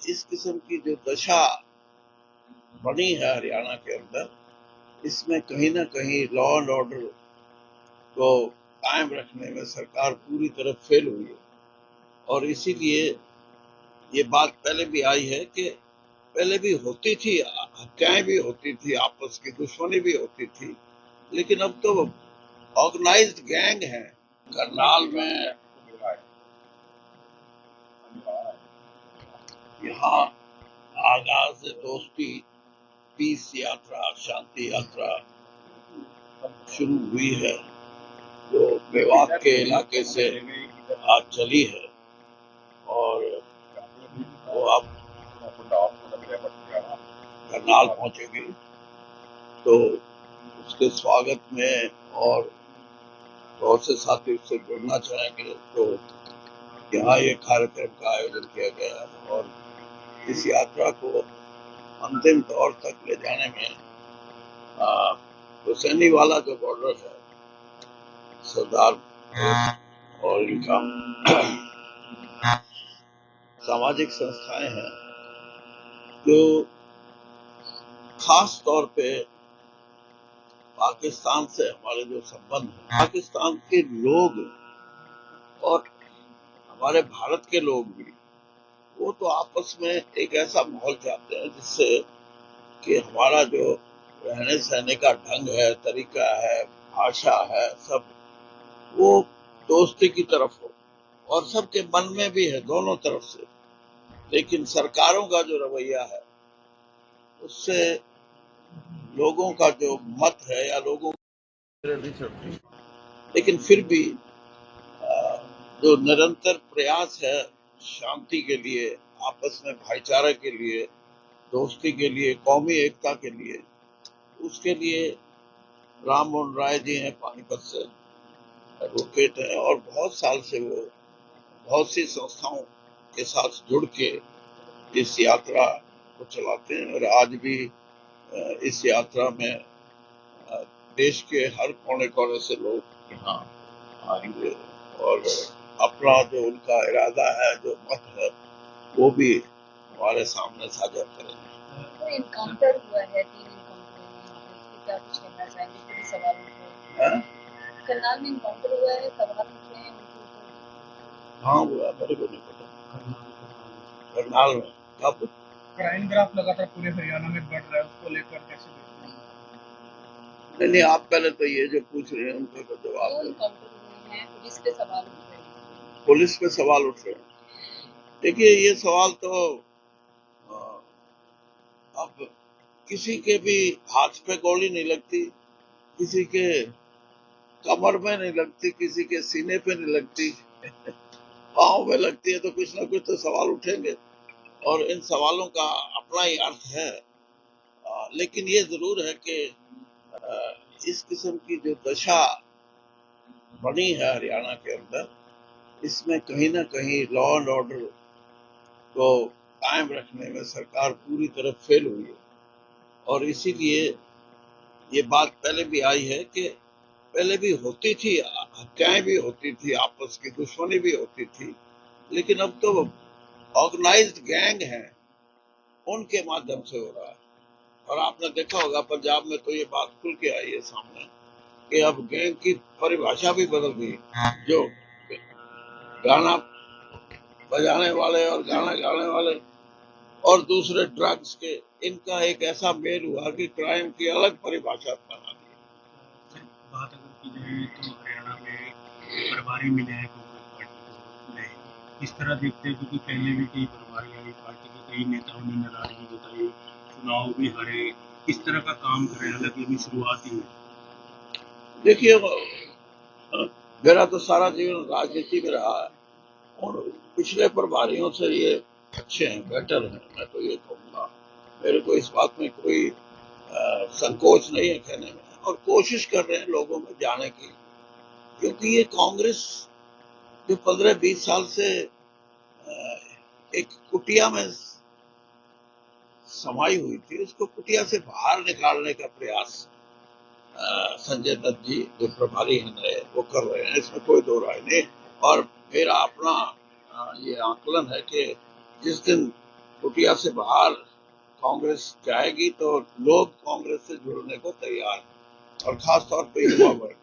इस किस्म की जो दशा बनी है हरियाणा के अंदर, इसमें कहीं ना कहीं लॉ एंड ऑर्डर को कायम रखने में सरकार पूरी तरह फेल हुई है। और इसीलिए ये बात पहले भी आई है कि पहले भी होती थी, हत्याएं भी होती थी, आपस की दुश्मनी भी होती थी, लेकिन अब तो ऑर्गेनाइज्ड गैंग है। करनाल में यहाँ आगाज से दोस्ती, पीस यात्रा, शांति यात्रा शुरू हुई है, जो मेवात के इलाके से आज चली है और वो अब करनाल पहुंचेगी। तो उसके स्वागत में और बहुत से साथी उससे जुड़ना चाहेंगे, तो यहाँ ये कार्यक्रम का आयोजन किया गया है। और इस यात्रा को अंतिम दौर तक ले जाने में हुसैनी वाला जो बॉर्डर है, सरदार और इनका सामाजिक संस्थाएं हैं जो खास तौर पे पाकिस्तान से हमारे जो संबंध हैं, पाकिस्तान के लोग और हमारे भारत के लोग भी, वो तो आपस में एक ऐसा माहौल चाहते हैं जिससे कि हमारा जो रहने सहने का ढंग है, तरीका है, भाषा है, सब वो दोस्ती की तरफ हो और सबके मन में भी है दोनों तरफ से। लेकिन सरकारों का जो रवैया है उससे लोगों का जो मत है या लोगों नहीं चलती। लेकिन फिर भी जो निरंतर प्रयास है शांति के लिए, आपस में भाईचारे के लिए, दोस्ती के लिए, कौमी एकता के लिए, उसके लिए राम मोहन राय जी हैं, पानीपत से एडवोकेट हैं और बहुत साल से वो बहुत सी संस्थाओं के साथ जुड़ के इस यात्रा को चलाते हैं। और आज भी इस यात्रा में देश के हर कोने कोने से लोग यहाँ आएंगे और अपना जो उनका इरादा है, जो मत है, वो भी हमारे सामने साझा करेंगे। इनकाउंटर हुआ है, 3 इनकाउंटर क्या कुछ कहना चाहेंगे? कोई सवाल उठे हैं? करनाल में इनकाउंटर हुआ है, सवाल उठे हैं उनके ऊपर? हाँ हुआ, मेरे को नहीं पता। करनाल में कब? क्राइम ग्राफ लगातार पूरे हरियाणा में बढ़ रहा है, उसको लेकर कैसे देखते हैं? नहीं, आप पहले तो ये जो पूछ रहे हैं उनका तो जवाब दो। इनकाउंटर हुए हैं, पुलिस पे सवाल उठ रहे हैं। पुलिस पे सवाल उठ रहे हैं। देखिए, ये सवाल तो अब किसी के भी हाथ पे गोली नहीं लगती, किसी के कमर में नहीं लगती, किसी के सीने पे नहीं लगती, पाँव में लगती है, तो कुछ ना कुछ तो सवाल उठेंगे और इन सवालों का अपना ही अर्थ है। लेकिन ये जरूर है कि इस किस्म की जो दशा बनी है हरियाणा के अंदर, इसमें कहीं ना कहीं लॉ एंड ऑर्डर को कायम रखने में सरकार पूरी तरह फेल हुई है। और इसीलिए ये बात पहले भी आई है कि पहले भी होती थी, हत्याएं भी होती थी, आपस की दुश्मनी भी होती थी, लेकिन अब तो ऑर्गेनाइज्ड गैंग है, उनके माध्यम से हो रहा है। और आपने देखा होगा पंजाब में तो ये बात खुल के आई है सामने कि अब गैंग की परिभाषा भी बदल गई। जो गाना बजाने वाले और गाना गाने वाले और दूसरे ड्रग्स के, इनका एक ऐसा मेल हुआ कि क्राइम की अलग परिभाषा बना दी। बात अगर की जाए तो हरियाणा में प्रभारी मिले हैं कांग्रेस पार्टी को नए, इस तरह देखते हैं क्योंकि पहले भी कई प्रभारी आई पार्टी के कई नेताओं ने नाराजगी जताई, चुनाव भी हारे, किस तरह का काम कर रहे हैं, हालांकि अभी शुरुआत ही है। देखिए, मेरा तो सारा जीवन राजनीति में रहा है और पिछले प्रभारियों से ये अच्छे हैं, बेटर हैं, मैं तो ये कहूँगा। मेरे को इस बात में कोई संकोच नहीं है कहने में, और कोशिश कर रहे हैं लोगों में जाने की, क्योंकि ये कांग्रेस जो 15-20 साल से एक कुटिया में समाई हुई थी, उसको कुटिया से बाहर निकालने का प्रयास संजय दत्त जी जो प्रभारी हैं वो कर रहे हैं, इसमें कोई दो राय नहीं। और मेरा अपना ये आकलन है कि जिस दिन कुटिया से बाहर कांग्रेस जाएगी तो लोग कांग्रेस से जुड़ने को तैयार हैं, और खास तौर पे युवा वर्ग।